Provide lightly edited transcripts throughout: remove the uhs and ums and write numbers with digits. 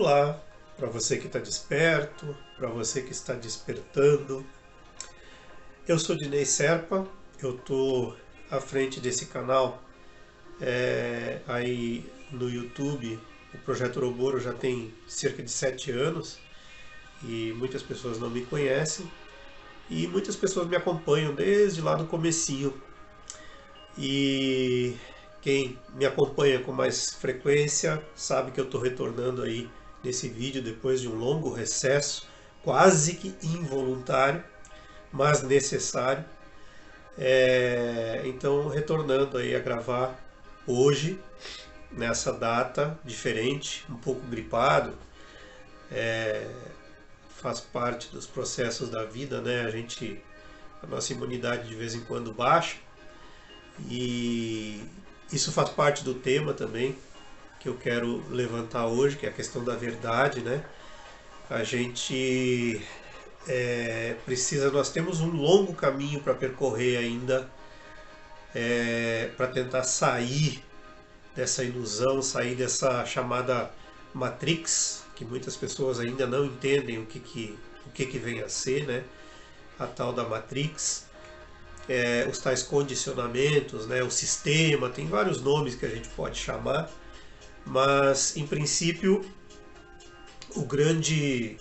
Olá, para você que está desperto, para você que está despertando. Eu sou Dinei Serpa, eu estou à frente desse canal aí no YouTube. O Projeto Ouroboro já tem cerca de 7 anos e muitas pessoas não me conhecem e muitas pessoas me acompanham desde lá do comecinho. E quem me acompanha com mais frequência sabe que eu estou retornando aí nesse vídeo depois de um longo recesso, quase que involuntário, mas necessário. Então, retornando aí a gravar hoje, nessa data diferente, um pouco gripado, faz parte dos processos da vida, né? A nossa imunidade de vez em quando baixa, e isso faz parte do tema também que eu quero levantar hoje, que é a questão da verdade, né? A gente nós temos um longo caminho para percorrer ainda, para tentar sair dessa ilusão, sair dessa chamada Matrix, que muitas pessoas ainda não entendem o que vem a ser, né? A tal da Matrix. Os tais condicionamentos, né? O sistema, tem vários nomes que a gente pode chamar, mas em princípio o grande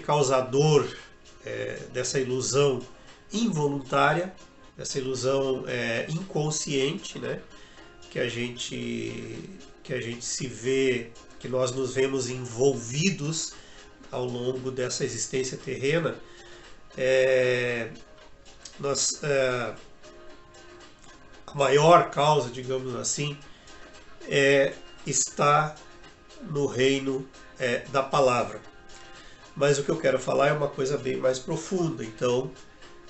causador dessa ilusão involuntária, dessa ilusão inconsciente, né? que a gente se vê, que nós nos vemos envolvidos ao longo dessa existência terrena. A maior causa, digamos assim, está no reino da palavra. Mas o que eu quero falar é uma coisa bem mais profunda, então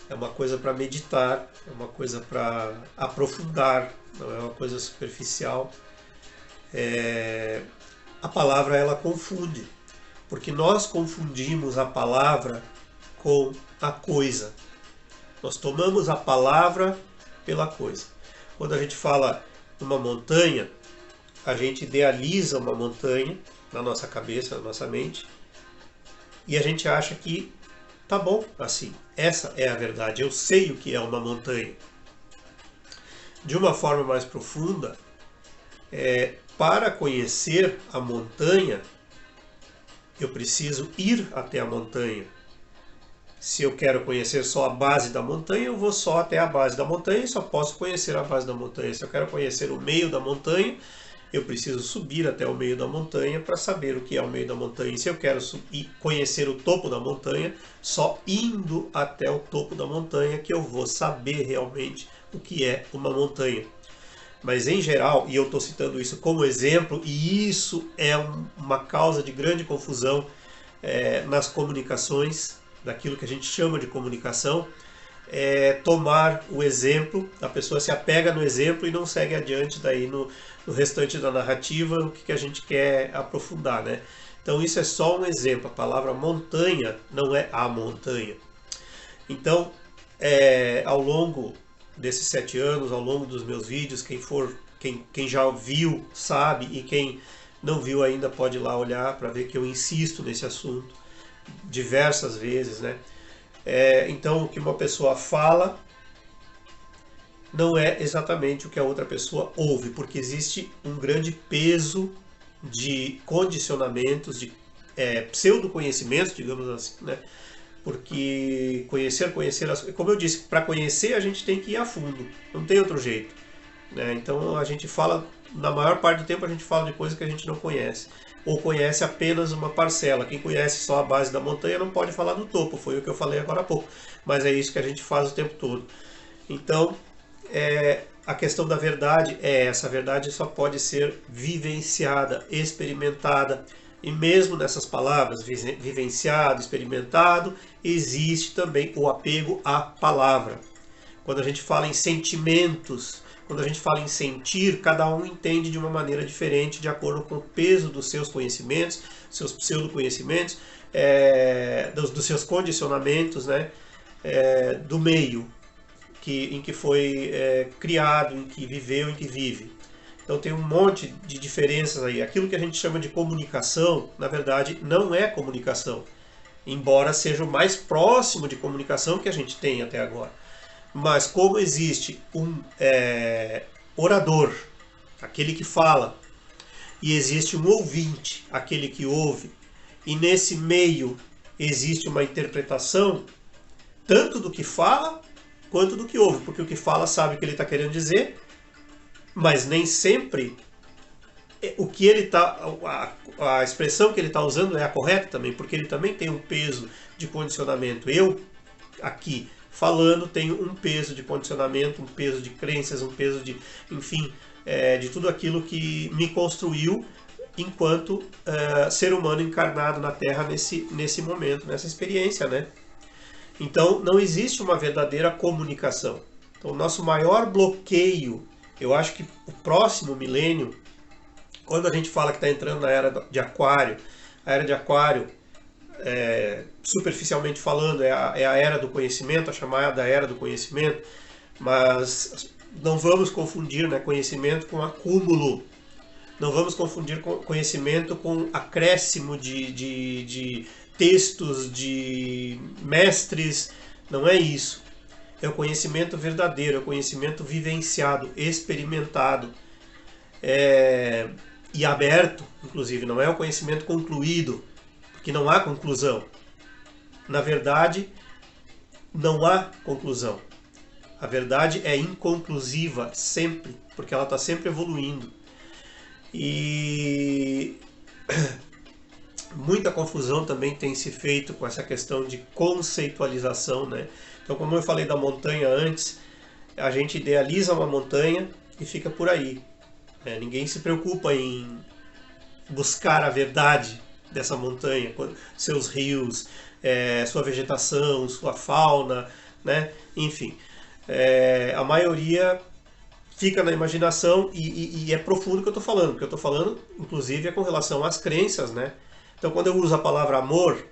é uma coisa para meditar, é uma coisa para aprofundar, não é uma coisa superficial. A palavra, ela confunde, porque nós confundimos a palavra com a coisa. Nós tomamos a palavra pela coisa. Quando a gente fala numa montanha, a gente idealiza uma montanha na nossa cabeça, na nossa mente, e a gente acha que tá bom assim, essa é a verdade, eu sei o que é uma montanha. De uma forma mais profunda, para conhecer a montanha, eu preciso ir até a montanha. Se eu quero conhecer só a base da montanha, eu vou só até a base da montanha e só posso conhecer a base da montanha. Se eu quero conhecer o meio da montanha, eu preciso subir até o meio da montanha para saber o que é o meio da montanha. E se eu quero conhecer o topo da montanha, só indo até o topo da montanha que eu vou saber realmente o que é uma montanha. Mas em geral, e eu estou citando isso como exemplo, e isso é uma causa de grande confusão nas comunicações, daquilo que a gente chama de comunicação, tomar o exemplo, a pessoa se apega no exemplo e não segue adiante daí no restante da narrativa, o que a gente quer aprofundar, né? Então isso é só um exemplo, a palavra montanha não é a montanha. Então, ao longo desses 7 anos, ao longo dos meus vídeos, quem já viu sabe, e quem não viu ainda pode ir lá olhar para ver que eu insisto nesse assunto diversas vezes, né? Então, o que uma pessoa fala não é exatamente o que a outra pessoa ouve, porque existe um grande peso de condicionamentos, de pseudo-conhecimentos, digamos assim, né? Porque conhecer, como eu disse, para conhecer a gente tem que ir a fundo, não tem outro jeito, né? Então a gente fala, na maior parte do tempo a gente fala de coisas que a gente não conhece, ou conhece apenas uma parcela. Quem conhece só a base da montanha não pode falar do topo, foi o que eu falei agora há pouco, mas é isso que a gente faz o tempo todo. Então, a questão da verdade essa verdade só pode ser vivenciada, experimentada, e mesmo nessas palavras, vivenciado, experimentado, existe também o apego à palavra. Quando a gente fala em sentimentos, quando a gente fala em sentir, cada um entende de uma maneira diferente, de acordo com o peso dos seus conhecimentos, seus pseudo-conhecimentos, dos seus condicionamentos, né? Do meio em que foi criado, em que viveu, em que vive. Então tem um monte de diferenças aí. Aquilo que a gente chama de comunicação, na verdade, não é comunicação, embora seja o mais próximo de comunicação que a gente tem até agora. Mas como existe um orador, aquele que fala, e existe um ouvinte, aquele que ouve, e nesse meio existe uma interpretação tanto do que fala quanto do que ouve, porque o que fala sabe o que ele está querendo dizer, mas nem sempre o que ele tá, a expressão que ele está usando é a correta também, porque ele também tem um peso de condicionamento. Eu, aqui, falando, tenho um peso de condicionamento, um peso de crenças, um peso de, enfim, de tudo aquilo que me construiu enquanto ser humano encarnado na Terra nesse momento, nessa experiência, né? Então, não existe uma verdadeira comunicação. Então, o nosso maior bloqueio, eu acho que o próximo milênio, quando a gente fala que está entrando na era de Aquário, a era de Aquário, superficialmente falando, é a era do conhecimento, a chamada era do conhecimento, mas não vamos confundir, né, conhecimento com acúmulo. Não vamos confundir conhecimento com acréscimo de textos, de mestres. Não é isso. É o conhecimento verdadeiro, é o conhecimento vivenciado, experimentado e aberto, inclusive. Não é o conhecimento concluído, porque não há conclusão. Na verdade, não há conclusão. A verdade é inconclusiva sempre, porque ela está sempre evoluindo. E muita confusão também tem se feito com essa questão de conceitualização, né? Então, como eu falei da montanha antes, a gente idealiza uma montanha e fica por aí. Ninguém se preocupa em buscar a verdade dessa montanha, seus rios, sua vegetação, sua fauna, né? Enfim, a maioria fica na imaginação e é profundo o que eu estou falando. O que eu estou falando, inclusive, é com relação às crenças, né? Então, quando eu uso a palavra amor,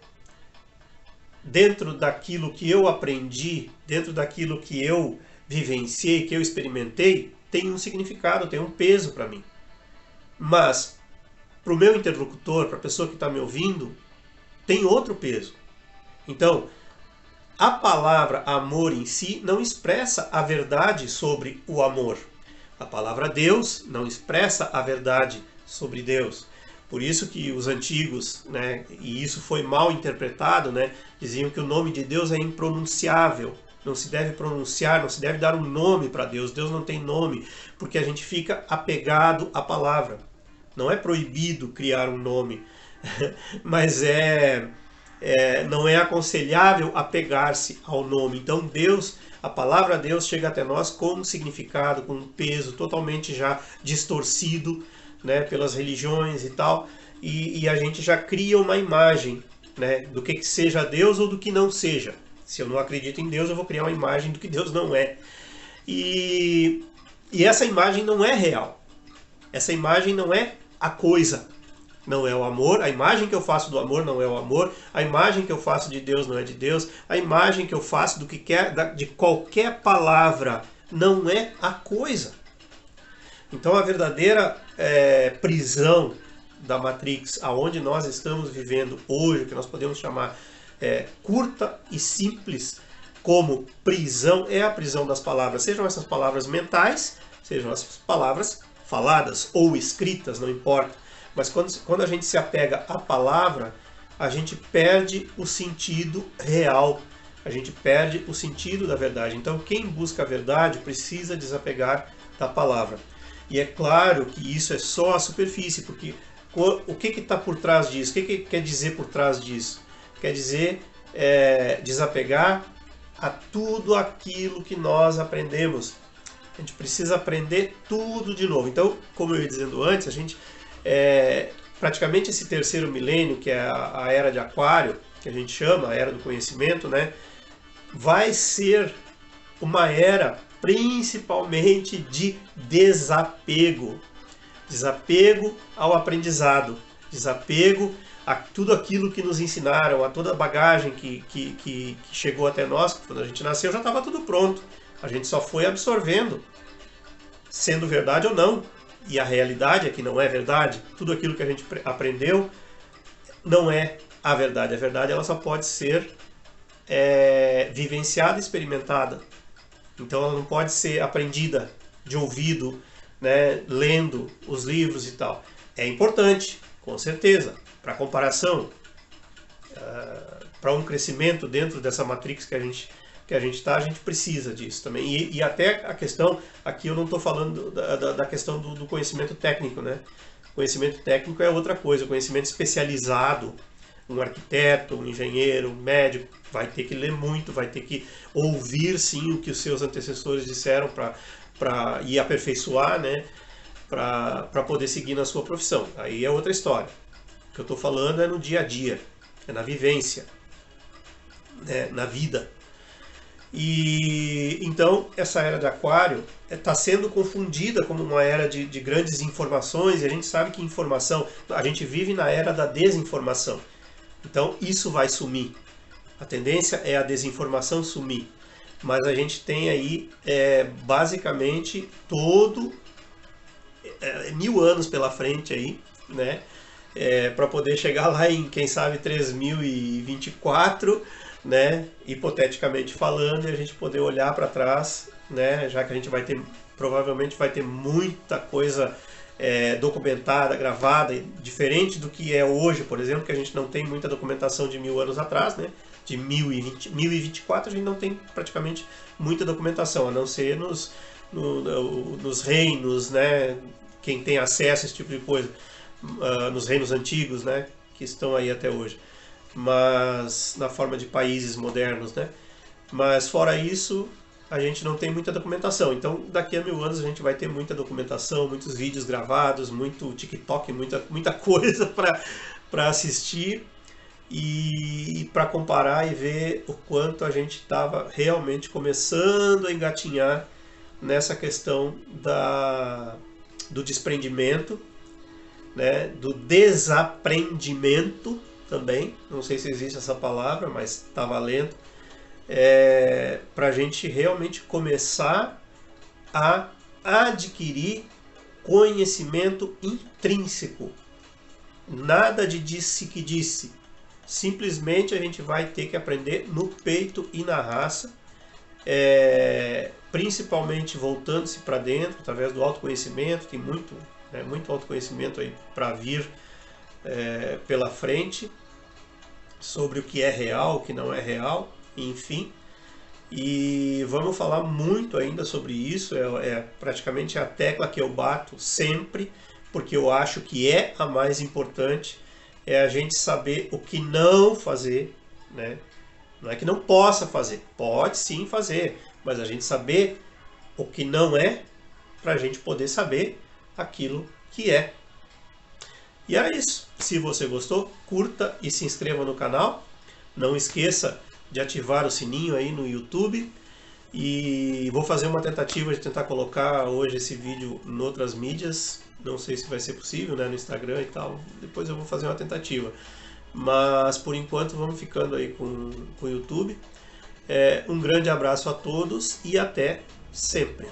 dentro daquilo que eu aprendi, dentro daquilo que eu vivenciei, que eu experimentei, tem um significado, tem um peso para mim. Mas, para o meu interlocutor, para a pessoa que está me ouvindo, tem outro peso. Então, a palavra amor em si não expressa a verdade sobre o amor. A palavra Deus não expressa a verdade sobre Deus. Por isso que os antigos, né, e isso foi mal interpretado, né, diziam que o nome de Deus é impronunciável. Não se deve pronunciar, não se deve dar um nome para Deus. Deus não tem nome, porque a gente fica apegado à palavra. Não é proibido criar um nome, mas não é aconselhável apegar-se ao nome. Então Deus, a palavra Deus chega até nós com um significado, com um peso totalmente já distorcido, né, pelas religiões e tal, e a gente já cria uma imagem, né, do que seja Deus ou do que não seja. Se eu não acredito em Deus, eu vou criar uma imagem do que Deus não é. E essa imagem não é real. Essa imagem não é a coisa. Não é o amor, a imagem que eu faço do amor não é o amor, a imagem que eu faço de Deus não é de Deus, a imagem que eu faço do que quer, de qualquer palavra não é a coisa. Então a verdadeira prisão da Matrix, aonde nós estamos vivendo hoje, que nós podemos chamar curta e simples como prisão, é a prisão das palavras, sejam essas palavras mentais, sejam as palavras faladas ou escritas, não importa. Mas quando a gente se apega à palavra, a gente perde o sentido real, a gente perde o sentido da verdade. Então quem busca a verdade precisa desapegar da palavra. E é claro que isso é só a superfície, porque o que está por trás disso? O que quer dizer por trás disso? Quer dizer desapegar a tudo aquilo que nós aprendemos. A gente precisa aprender tudo de novo. Então, como eu ia dizendo antes, a gente praticamente esse terceiro milênio, que é a era de Aquário, que a gente chama, a era do conhecimento, né, vai ser uma era principalmente de desapego. Desapego ao aprendizado, desapego a tudo aquilo que nos ensinaram, a toda a bagagem que chegou até nós. Quando a gente nasceu já estava tudo pronto, a gente só foi absorvendo, sendo verdade ou não, e a realidade é que não é verdade, tudo aquilo que a gente aprendeu não é a verdade. A verdade ela só pode ser vivenciada e experimentada. Então ela não pode ser aprendida de ouvido, né, lendo os livros e tal. É importante, com certeza, para comparação, para um crescimento dentro dessa matrix que a gente está, a gente precisa disso também. E até a questão, aqui eu não estou falando da questão do conhecimento técnico, né? Conhecimento técnico é outra coisa, conhecimento especializado, um arquiteto, um engenheiro, um médico, vai ter que ler muito, vai ter que ouvir sim o que os seus antecessores disseram para ir aperfeiçoar, né? Para poder seguir na sua profissão. Aí é outra história. O que eu estou falando é no dia a dia, é na vivência, né? Na vida. E então essa era de Aquário está sendo confundida como uma era de grandes informações, e a gente sabe que informação, a gente vive na era da desinformação. Então isso vai sumir. A tendência é a desinformação sumir. Mas a gente tem aí basicamente 1000 anos pela frente aí, né? Para poder chegar lá em, quem sabe, 3024, né? Hipoteticamente falando, e a gente poder olhar para trás, né? Já que a gente provavelmente vai ter muita coisa documentada, gravada, diferente do que é hoje, por exemplo, que a gente não tem muita documentação de 1000 anos atrás, né? De 1024 a gente não tem praticamente muita documentação, a não ser nos reinos, né? Quem tem acesso a esse tipo de coisa, nos reinos antigos, né? Que estão aí até hoje, mas na forma de países modernos, né? Mas fora isso, a gente não tem muita documentação. Então, daqui a 1000 anos a gente vai ter muita documentação, muitos vídeos gravados, muito TikTok, muita coisa para assistir e para comparar e ver o quanto a gente estava realmente começando a engatinhar nessa questão do desprendimento, né, do desaprendimento também, não sei se existe essa palavra, mas está valendo, para a gente realmente começar a adquirir conhecimento intrínseco. Nada de disse que disse. Simplesmente a gente vai ter que aprender no peito e na raça, principalmente voltando-se para dentro, através do autoconhecimento. Tem muito autoconhecimento aí para vir pela frente, sobre o que é real, o que não é real, enfim. E vamos falar muito ainda sobre isso, praticamente a tecla que eu bato sempre, porque eu acho que é a mais importante, é a gente saber o que não fazer, né? Não é que não possa fazer, pode sim fazer, mas a gente saber o que não é, para a gente poder saber aquilo que é. E era isso. Se você gostou, curta e se inscreva no canal. Não esqueça de ativar o sininho aí no YouTube. E vou fazer uma tentativa de tentar colocar hoje esse vídeo em outras mídias. Não sei se vai ser possível, né, no Instagram e tal. Depois eu vou fazer uma tentativa. Mas por enquanto vamos ficando aí com o YouTube. Um grande abraço a todos e até sempre.